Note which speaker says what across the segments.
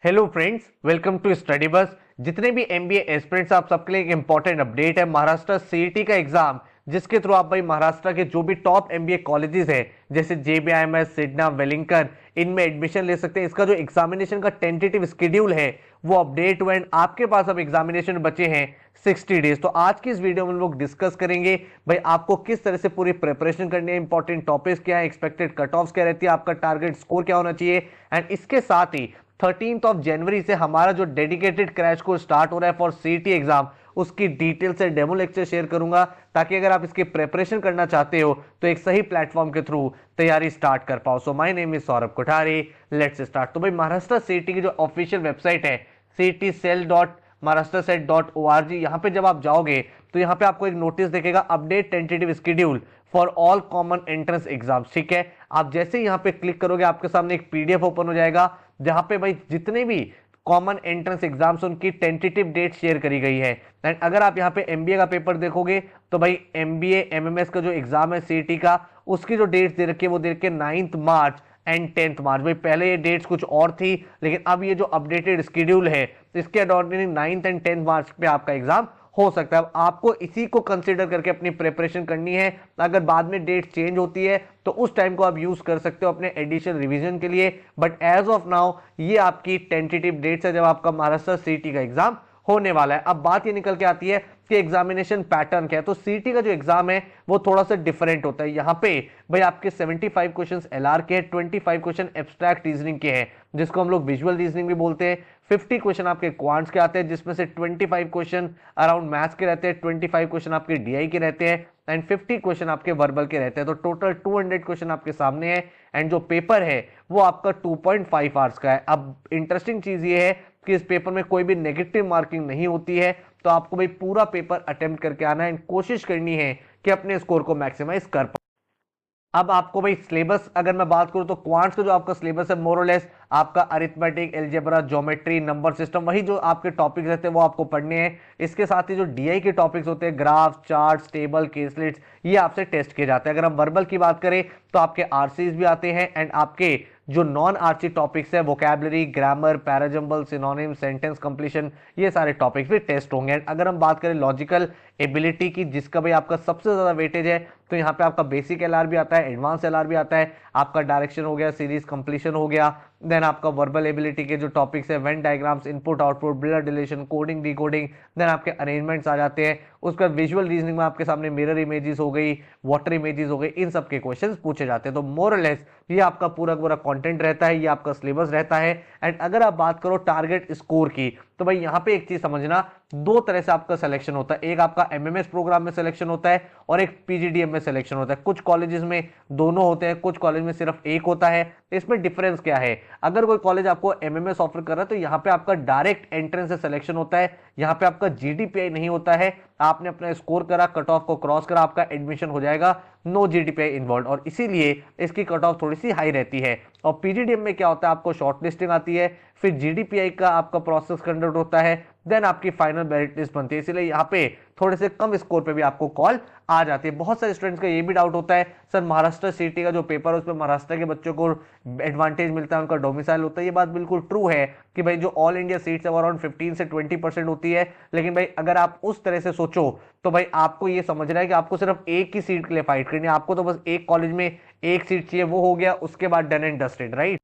Speaker 1: Hello friends, welcome to StudyBuzz. जितने भी MBA aspirants आप सबके लिए एक इंपॉर्टेंट अपडेट है। महाराष्ट्र सीईटी का एग्जाम जिसके थ्रू आप भाई महाराष्ट्र के जो भी टॉप एमबीए कॉलेजेस है जैसे जेबीआईएमएस, सिडना, वेलिंगटन, इनमें एडमिशन ले सकते हैं। इसका जो एग्जामिनेशन का टेंटेटिव स्केड्यूल है वो अपडेट हुआ एंड आपके पास अब एग्जामिनेशन बचे हैं 60 डेज। तो आज की इस वीडियो में हम लोग डिस्कस करेंगे भाई आपको किस तरह से पूरी प्रिपरेशन करनी है, इंपॉर्टेंट टॉपिक्स क्या है, एक्सपेक्टेड कट ऑफ क्या रहती है, आपका टारगेट स्कोर क्या होना चाहिए एंड इसके साथ ही 13 जनवरी से हमारा जो डेडिकेटेड क्रैश कोर्स स्टार्ट हो रहा है फॉर सीईटी एग्जाम, उसकी डिटेल से डेमो लेक्चर शेयर करूंगा ताकि अगर आप इसकी प्रिपरेशन करना चाहते हो तो एक सही प्लेटफॉर्म के थ्रू तैयारी स्टार्ट कर पाओ। So my name is Saurabh Kothari, let's start. तो भाई महाराष्ट्र सीईटी की जो ऑफिशियल वेबसाइट है ctcell.maharashtraset.org, यहां पे जब आप जाओगे तो यहां पे आपको एक नोटिस दिखेगा, update tentative schedule for all common entrance exams. ठीक है, आप जैसे ही यहां पे क्लिक करोगे आपके सामने एक पीडीएफ ओपन हो जाएगा जहां पे भाई जितने भी कॉमन एंट्रेंस एग्जाम्स उनकी टेंटेटिव डेट शेयर करी गई है। एंड अगर आप यहाँ पे एमबीए का पेपर देखोगे तो भाई एमबीए एमएमएस का जो एग्जाम है सीईटी का, उसकी जो डेट्स दे रखी है वो दे रखी है 9 मार्च एंड 10 मार्च। भाई पहले ये डेट्स कुछ और थी लेकिन अब ये जो अपडेटेड शेड्यूल है इसके अकॉर्डिंग 9 एंड 10 मार्च पे आपका एग्जाम हो सकता है। अब आपको इसी को कंसीडर करके अपनी प्रिपरेशन करनी है। अगर बाद में डेट चेंज होती है तो उस टाइम को आप यूज कर सकते हो अपने एडिशनल रिवीजन के लिए, बट एज ऑफ नाउ ये आपकी टेंटेटिव डेट्स है जब आपका महाराष्ट्र सीईटी का एग्जाम होने वाला है। अब बात ये निकल के आती है कि एग्जामिनेशन पैटर्न क्या है। तो सीईटी का जो एग्जाम है वो थोड़ा सा डिफरेंट होता है। यहाँ पे भाई आपके 75 क्वेश्चंस एलआर के हैं, 25 क्वेश्चन एब्स्ट्रैक्ट रीजनिंग के हैं जिसको हम लोग विजुअल रीजनिंग भी बोलते हैं, 50 क्वेश्चन आपके क्वांट्स के आते हैं जिसमें से 25 क्वेश्चन अराउंड मैथ्स के रहते हैं, 25 क्वेश्चन आपके डीआई के रहते हैं एंड 50 क्वेश्चन आपके वर्बल के रहते हैं। तो टोटल 200 क्वेश्चन आपके सामने है एंड जो पेपर है वो आपका 2.5 आवर्स का है। अब इंटरेस्टिंग चीज ये है कि इस पेपर में कोई भी नेगेटिव मार्किंग नहीं होती है, तो आपको भाई पूरा पेपर अटेम्प्ट करके आना है, कोशिश करनी है कि अपने स्कोर को मैक्सिमाइज कर पाए। अब आपको भाई सिलेबस अगर मैं बात करूं तो क्वांट्स का जो आपका सिलेबस है मोर और लेस आपका arithmetic, algebra, geometry, number system, वही जो आपके टॉपिक्स रहते हैं वो आपको पढ़ने हैं। इसके साथ ही जो डीआई के टॉपिक्स होते हैं, ग्राफ, चार्ट्स, टेबल, केसलेट्स, ये आपसे टेस्ट किए जाते हैं। अगर हम वर्बल की बात करें तो आपके आरसीज भी आते हैं एंड आपके जो नॉन आरसी टॉपिक्स है, vocabulary, grammar, parajumble, synonym, sentence completion, ये सारे टॉपिक्स भी टेस्ट होंगे। एंड अगर हम बात करें लॉजिकल एबिलिटी की जिसका भाई आपका सबसे ज्यादा वेटेज है, तो यहाँ पे आपका बेसिक एलआर भी आता है, एडवांस एलआर भी आता है, आपका डायरेक्शन हो गया, सीरीज कंप्लीशन हो गया, देन आपका वर्बल एबिलिटी के जो टॉपिक्स है, Venn diagrams, input output, blood relation, coding, decoding, then आपके अरेंजमेंट्स आ जाते हैं। उसके बाद विजुअल रीजनिंग में आपके सामने मिरर इमेजेस हो गई, वाटर इमेजेस हो गई, इन सब के क्वेश्चंस पूछे जाते हैं। तो मोर और लेस ये आपका पूरा पूरा कंटेंट रहता है, ये आपका सिलेबस रहता है। एंड अगर आप बात करो टारगेट स्कोर की तो भाई यहाँ पे एक चीज समझना, दो तरह से आपका सिलेक्शन होता है, एक आपका एमएमएस प्रोग्राम में सिलेक्शन होता है और एक पीजीडीएम में सिलेक्शन होता है। कुछ कॉलेजेस में दोनों होते हैं, कुछ कॉलेज में सिर्फ एक होता है। इसमें डिफरेंस क्या है? अगर कोई कॉलेज आपको एमएमएस ऑफर कर रहा है तो यहाँ पे आपका डायरेक्ट एंट्रेंस से सिलेक्शन होता है, यहाँ पे आपका जीडीपीआई नहीं होता है। आपने अपना स्कोर करा, कट ऑफ को क्रॉस करा, आपका एडमिशन हो जाएगा, नो जीडीपीआई इन्वॉल्व, और इसीलिए इसकी कट ऑफ थोड़ी सी हाई रहती है। और पीजीडीएम में क्या होता है, आपको शॉर्ट लिस्टिंग आती है, फिर जीडीपीआई का आपका प्रोसेस कंडक्ट होता है, देन आपकी फाइनल मेरिट लिस्ट बनती है। इसलिए यहाँ पे थोड़े से कम स्कोर पे भी आपको कॉल आ जाती है। बहुत सारे स्टूडेंट्स का ये भी डाउट होता है, सर महाराष्ट्र सीईटी का जो पेपर है उसमें महाराष्ट्र के बच्चों को एडवांटेज मिलता है, उनका डोमिसाइल होता है। ये बात बिल्कुल ट्रू है कि भाई जो ऑल इंडिया सीट्स है वो अराउंड 15 से 20% होती है, लेकिन भाई अगर आप उस तरह से सोचो तो भाई आपको ये समझना है कि आपको सिर्फ एक ही सीट के लिए फाइट करनी है। आपको तो बस एक कॉलेज में एक सीट चाहिए, वो हो गया, उसके बाद डन एंड डस्टेड, राइट?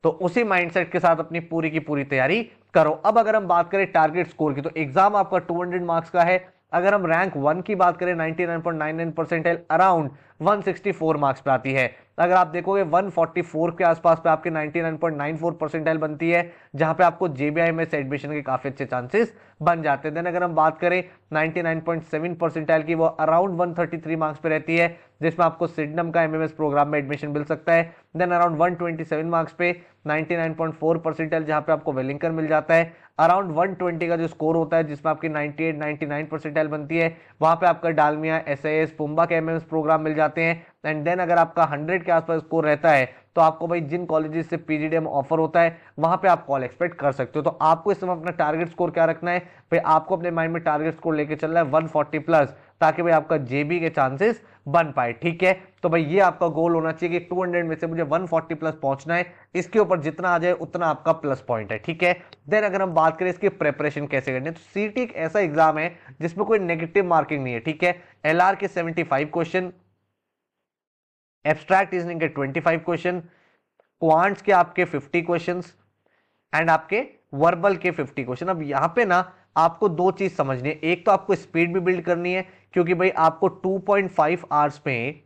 Speaker 1: तो उसी माइंडसेट के साथ अपनी पूरी की पूरी तैयारी करो। अब अगर हम बात करें टारगेट स्कोर की तो एग्जाम आपका 200 मार्क्स का है। अगर हम रैंक 1 की बात करें 99.99 परसेंटाइल अराउंड 164 मार्क्स पे आती है। अगर आप देखोगे 144 के आसपास पे आपके 99.94 परसेंटाइल बनती है, जहां पे आपको जेबीआई में से एडमिशन के काफी अच्छे चांसेस बन जाते हैं। देन अगर हम बात करें 99.7 परसेंटाइल की, वो अराउंड 133 मार्क्स पे रहती है, जिसमें आपको सिडनम का एमएमएस प्रोग्राम में एडमिशन मिल सकता है। देन अराउंड 127 मार्क्स पे 99.4 परसेंटाइल जहां पे आपको वेलिंगटन मिल जाता है। अराउंड 120 का जो स्कोर होता है जिसमें आपकी 98 99 परसेंटाइल बनती है, वहां पे आपका डालमिया, एसआईएस, पुम्बा के एमएमएस प्रोग्राम मिल जाते हैं। एंड देन अगर आपका 100 के आसपास स्कोर रहता है तो आपको भाई जिन कॉलेजेस से पीजीडीएम ऑफर होता है वहां पे आप कॉल एक्सपेक्ट कर सकते हो। तो आपको इस समय अपना टारगेट स्कोर क्या रखना है भाई? आपको अपने माइंड में टारगेट स्कोर लेके चलना है 140 प्लस, ताकि भाई आपका जेबी के चांसेस बन पाए। ठीक है, तो भाई ये आपका गोल होना चाहिए कि 200 में से मुझे 140 प्लस पहुंचना है, इसके ऊपर जितना आ जाए उतना आपका प्लस पॉइंट है। ठीक है, देन अगर हम बात करें इसकी प्रिपरेशन कैसे करनी है, तो सीटी एक ऐसा एग्जाम है जिसमें कोई नेगेटिव मार्किंग नहीं है। ठीक है, एलआर के 75 क्वेश्चन, एब्स्ट्रैक्ट रीजनिंग के 25 क्वेश्चन, क्वांट्स के आपके 50 क्वेश्चंस एंड आपके वर्बल के 50 क्वेश्चन। अब यहां पे ना आपको दो चीज समझनी है, एक तो आपको स्पीड भी बिल्ड करनी है क्योंकि भाई आपको 2.5 आवर्स में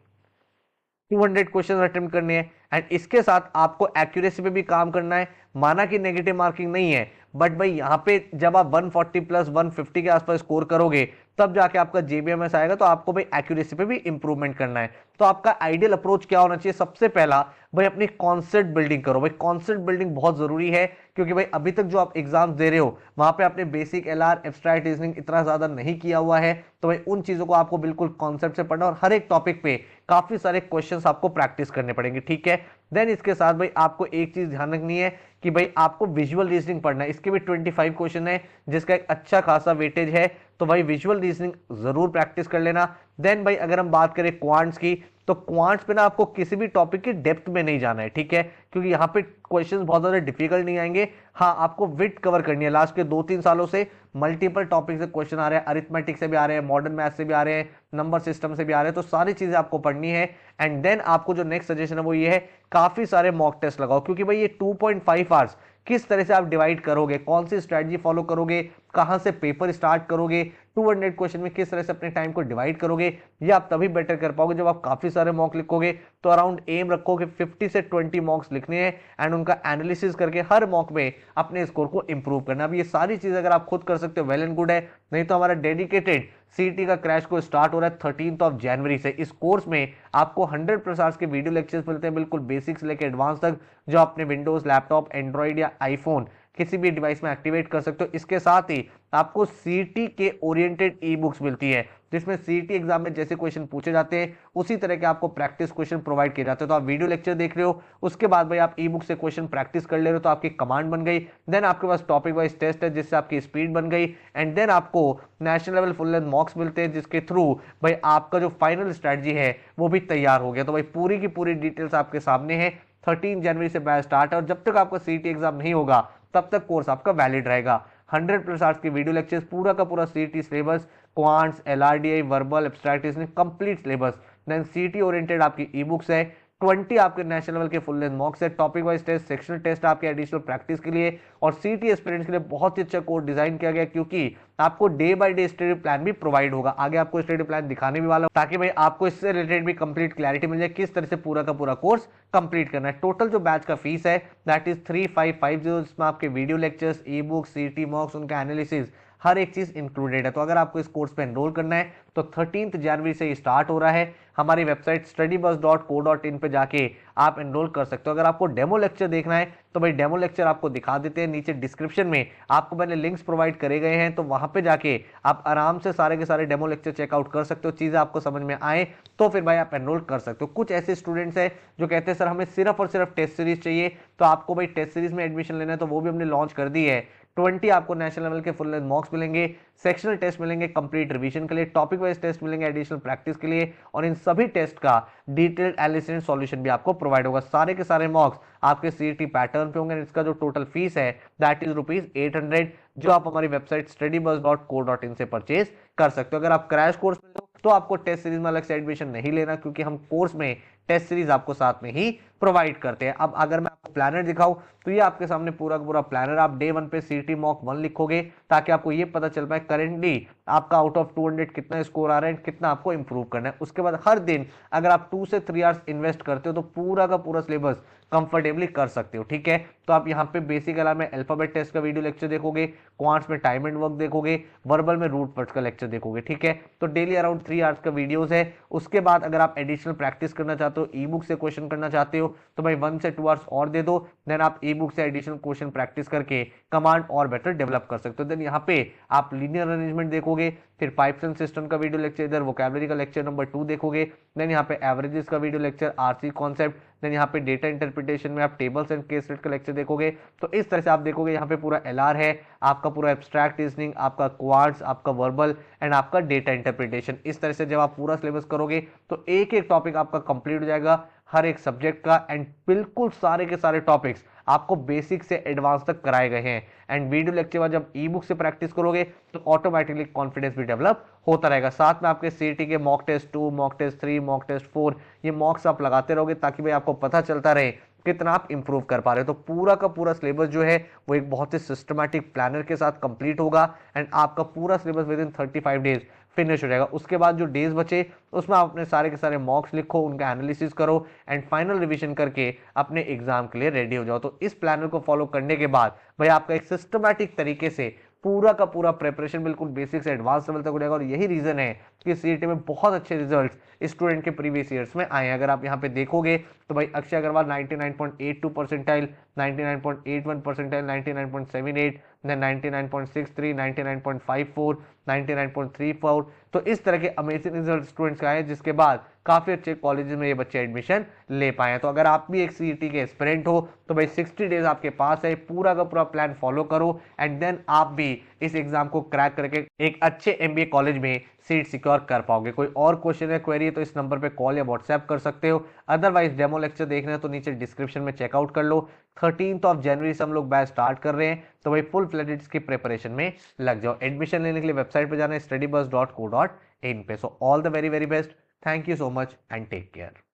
Speaker 1: 200 क्वेश्चन अटेम्प्ट करने हैं, एंड इसके साथ आपको एक्यूरेसी पे भी काम करना है। माना कि नेगेटिव मार्किंग नहीं है, बट भाई यहां पे जब आप 140 प्लस 150 के आसपास स्कोर करोगे तब जाके आपका जेबीएमएस आएगा, तो आपको भाई एक्यूरेसी पे भी इंप्रूवमेंट करना है। तो आपका आइडियल अप्रोच क्या होना चाहिए, सबसे पहला भाई अपनी कॉन्सेप्ट बिल्डिंग करो। भाई कॉन्सेप्ट बिल्डिंग बहुत जरूरी है क्योंकि भाई अभी तक जो आप एग्जाम्स दे रहे हो वहां पे आपने बेसिक एलआर, एब्स्ट्रैक्ट रीजनिंग इतना ज्यादा नहीं किया हुआ है, तो भाई उन चीजों को आपको बिल्कुल कॉन्सेप्ट से पढ़ना और हर एक टॉपिक पे काफी सारे क्वेश्चंस आपको प्रैक्टिस करने पड़ेंगे। ठीक है, देन इसके साथ भाई आपको एक चीज ध्यान रखनी है कि भाई आपको विजुअल रीजनिंग पढ़ना है, इसके भी 25 क्वेश्चन है जिसका एक अच्छा खासा वेटेज है, तो भाई विजुअल रीजनिंग जरूर प्रैक्टिस कर लेना। देन भाई अगर हम बात करें क्वांट्स की, तो क्वांट्स पे ना आपको किसी भी टॉपिक की डेप्थ में नहीं जाना है। ठीक है, क्योंकि यहाँ पे क्वेश्चंस बहुत ज्यादा डिफिकल्ट नहीं आएंगे। हाँ, आपको विड्थ कवर करनी है, लास्ट के 2-3 सालों से मल्टीपल टॉपिक से क्वेश्चन आ रहे हैं, अरिथमेटिक से भी आ रहे हैं, मॉडर्न मैथ से भी आ रहे हैं, नंबर सिस्टम से भी आ रहे हैं, तो सारी चीजें आपको पढ़नी है। एंड देन आपको जो नेक्स्ट सजेशन है वो ये है, काफी सारे मॉक टेस्ट लगाओ, क्योंकि भाई ये 2.5 आवर्स किस तरह से आप डिवाइड करोगे, कौन सी स्ट्रेटजी फॉलो करोगे, कहां से पेपर स्टार्ट करोगे, 200 क्वेश्चन में किस तरह से अपने टाइम को डिवाइड करोगे, ये आप तभी बेटर कर पाओगे जब आप काफी सारे मॉक लिखोगे। तो अराउंड एम रखो कि 50 से 20 मॉक्स लिखने हैं एंड उनका एनालिसिस करके हर मॉक में अपने स्कोर को इंप्रूव करना। अब ये सारी चीजें अगर आप खुद कर सकते हो वेल एंड गुड है, नहीं तो हमारा डेडिकेटेड सीटी का क्रैश कोर्स स्टार्ट हो रहा है 13 जनवरी से। इस कोर्स में आपको 100+ आवर्स के वीडियो लेक्चर्स मिलते हैं, बिल्कुल बेसिक्स लेके एडवांस तक, जो अपने विंडोज, लैपटॉप, एंड्रॉइड या आईफोन किसी भी डिवाइस में एक्टिवेट कर सकते हो। इसके साथ ही आपको सीटी के ओरिएंटेड ई बुक्स मिलती है जिसमें सीटी एग्जाम में जैसे क्वेश्चन पूछे जाते हैं उसी तरह के आपको प्रैक्टिस क्वेश्चन प्रोवाइड किए जाते हैं। तो आप वीडियो लेक्चर देख रहे हो, उसके बाद भाई आप ई बुक से क्वेश्चन प्रैक्टिस कर ले रहे हो, तो आपकी कमांड बन गई। देन आपके पास टॉपिक वाइज टेस्ट है जिससे आपकी स्पीड बन गई, एंड देन आपको नेशनल लेवल फुल लेंथ मॉक्स मिलते हैं जिसके थ्रू भाई आपका जो फाइनल स्ट्रेटजी है वो भी तैयार हो गया। तो भाई पूरी की पूरी डिटेल्स आपके सामने है। 13 जनवरी से बैच स्टार्ट है और जब तक आपका सीटी एग्जाम नहीं होगा तब तक कोर्स आपका वैलिड रहेगा। 100+ आवर्स की वीडियो लेक्चर्स, पूरा का पूरा CET syllabus, quants, LRDI, verbal, abstract reasoning, complete syllabus, then CET oriented आपकी ई बुक्स है, 20 आपके नेशनल लेवल के फुल लेंथ मॉक्स है, topic wise test, sectional test आपके एडिशनल प्रैक्टिस के लिए, और सीटी एस्पिरेंट्स के लिए बहुत ही अच्छा कोर्स डिजाइन किया गया क्योंकि आपको day by day study plan भी प्रोवाइड होगा। आगे आपको स्टडी प्लान दिखाने भी वाला हूं ताकि भाई आपको इससे रिलेटेड भी कंप्लीट क्लैरिटी मिल जाए किस तरह से पूरा का पूरा कोर्स कंप्लीट करना है। टोटल जो बैच का फीस है दैट इज 3550, इसमें आपके वीडियो लेक्चर्स, ई बुक, सीटी मॉक्स, उनका एनालिसिस, हर एक चीज इंक्लूडेड है। तो अगर आपको इस कोर्स पे एनरोल करना है तो 13 जनवरी से स्टार्ट हो रहा है। हमारी वेबसाइट studybuzz.co.in पे जाके आप एनरोल कर सकते हो। अगर आपको डेमो लेक्चर देखना है तो भाई डेमो लेक्चर आपको दिखा देते हैं, नीचे डिस्क्रिप्शन में आपको मैंने लिंक्स प्रोवाइड करे गए हैं, तो वहां पे जाके आप आराम से सारे के सारे डेमो लेक्चर चेकआउट कर सकते हो। चीजें आपको समझ में आए तो फिर भाई आप एनरोल कर सकते हो। कुछ ऐसे स्टूडेंट्स हैं जो कहते हैं सर हमें सिर्फ और सिर्फ टेस्ट सीरीज चाहिए, तो आपको भाई टेस्ट सीरीज में एडमिशन लेना है तो वो भी हमने लॉन्च कर दी है। 20 आपको नेशनल लेवल के फुल लेंथ मॉक्स मिलेंगे, सेक्शनल टेस्ट मिलेंगे कंप्लीट रिवीजन के लिए, टॉपिक वाइज टेस्ट मिलेंगे एडिशनल प्रैक्टिस के लिए, और इन सभी टेस्ट का डिटेल्ड एनालिसिस एंड सॉल्यूशन भी आपको प्रोवाइड होगा। सारे के सारे मॉक्स आपके सीईटी पैटर्न पे होंगे। इसका जो टोटल फीस है दैट इज ₹800, जो आप हमारी वेबसाइट studybuzz.co.in से परचेज कर सकते हो। अगर आप क्रैश कोर्स में हो तो आपको टेस्ट सीरीज में अलग से एडमिशन नहीं लेना क्योंकि हम कोर्स में टेस्ट सीरीज आपको साथ में ही प्रोवाइड करते हैं। अब अगर मैं आपको प्लानर दिखाऊं तो ये आपके सामने पूरा का पूरा प्लानर, आप डे 1 पे सीटी मॉक 1 लिखोगे ताकि आपको ये पता चल पाए करेंटली आपका आउट ऑफ 200 कितना स्कोर आ रहा है, कितना आपको इंप्रूव करना है। उसके बाद हर दिन अगर आप 2 से 3 आवर्स इन्वेस्ट करते हो तो पूरा का पूरा सिलेबस कंफर्टेबली कर सकते हो। ठीक है, तो आप यहाँ पे बेसिक एलआर में अल्फाबेट टेस्ट का वीडियो लेक्चर देखोगे, क्वांट्स में टाइम एंड वर्क देखोगे, वर्बल में रूट वर्ड्स का लेक्चर देखोगे। ठीक है, तो डेली अराउंड 3 आवर्स का वीडियोस है। उसके बाद अगर आप एडिशनल प्रैक्टिस करना चाहते हो, ई बुक से क्वेश्चन करना चाहते हो, हो तो भाई 1 से 2 आवर्स और दे दो, देन आप ई बुक से एडिशनल क्वेश्चन प्रैक्टिस करके कमांड और बेटर डेवलप कर सकते हो। देन यहाँ पे आप लीनियर अरेंजमेंट देखोगे, फिर पाइप्स एंड सिस्टम का वीडियो लेक्चर, इधर वोकैबुलरी का लेक्चर नंबर 2 देखोगे, देन यहाँ पे एवरेजेस का video lecture, RC concept, then यहाँ पे डेटा इंटरप्रिटेशन में आप टेबल्स एंड केस स्टडी का लेक्चर देखोगे। तो इस तरह से आप देखोगे यहाँ पे पूरा एलआर है, आपका पूरा एब्स्ट्रैक्ट रीजनिंग, आपका क्वांट्स, आपका वर्बल एंड आपका डेटा इंटरप्रिटेशन। इस तरह से जब आप पूरा सिलेबस करोगे तो एक एक टॉपिक आपका कंप्लीट हो जाएगा हर एक सब्जेक्ट का, एंड बिल्कुल सारे के सारे टॉपिक्स आपको बेसिक से एडवांस तक कराए गए हैं। एंड वीडियो लेक्चर बाद जब ई बुक से प्रैक्टिस करोगे तो ऑटोमेटिकली कॉन्फिडेंस भी डेवलप होता रहेगा। साथ में आपके सीईटी के mock test 2, mock test 3, mock test 4, ये मॉक्स आप लगाते रहोगे ताकि भाई आपको पता चलता रहे कितना आप इंप्रूव कर पा रहे हो। तो पूरा का पूरा सिलेबस जो है वो एक बहुत ही सिस्टमैटिक प्लानर के साथ कंप्लीट होगा, एंड आपका पूरा syllabus with in 35 days finish हो जाएगा। उसके बाद जो डेज बचे उसमें आप अपने सारे के सारे मॉक्स लिखो, उनका एनालिसिस करो एंड फाइनल रिवीजन करके अपने एग्जाम के लिए रेडी हो जाओ। तो इस प्लानर को फॉलो करने के बाद भाई आपका एक सिस्टमैटिक तरीके से पूरा का पूरा प्रिपरेशन बिल्कुल बेसिक से एडवांस लेवल तक हो जाएगा। और यही रीजन है कि सीईटी में बहुत अच्छे रिजल्ट्स स्टूडेंट के प्रीवियस ईयर्स में आए हैं। अगर आप यहाँ पे देखोगे तो भाई अक्षय अग्रवाल 99.82 परसेंटाइल, 99.81 परसेंटाइल, 99.78, 99.63, 99.54, 99.34, तो इस तरह के अमेजिंग रिजल्ट स्टूडेंट्स का है, जिसके बाद काफी अच्छे कॉलेजेस में ये बच्चे एडमिशन ले पाए हैं। तो अगर आप भी एक सीईटी के एस्पिरेंट हो तो भाई 60 डेज आपके पास है, पूरा का पूरा प्लान फॉलो करो एंड देन आप भी इस एग्जाम को क्रैक करके एक अच्छे एमबीए कॉलेज में सीट सिक्योर कर पाओगे। कोई और क्वेश्चन या क्वेरी है तो इस नंबर पे कॉल या व्हाट्सएप कर सकते हो। अदरवाइज डेमो लेक्चर देखना है तो नीचे डिस्क्रिप्शन में चेकआउट कर लो। 13 जनवरी से हम लोग बैच स्टार्ट कर रहे हैं, तो भाई फुल फ्लेजेड की प्रिपरेशन में लग जाओ। एडमिशन लेने के लिए वेबसाइट पे जाना है studybuzz.co.in पे। So all the very very best, thank you so much and take care.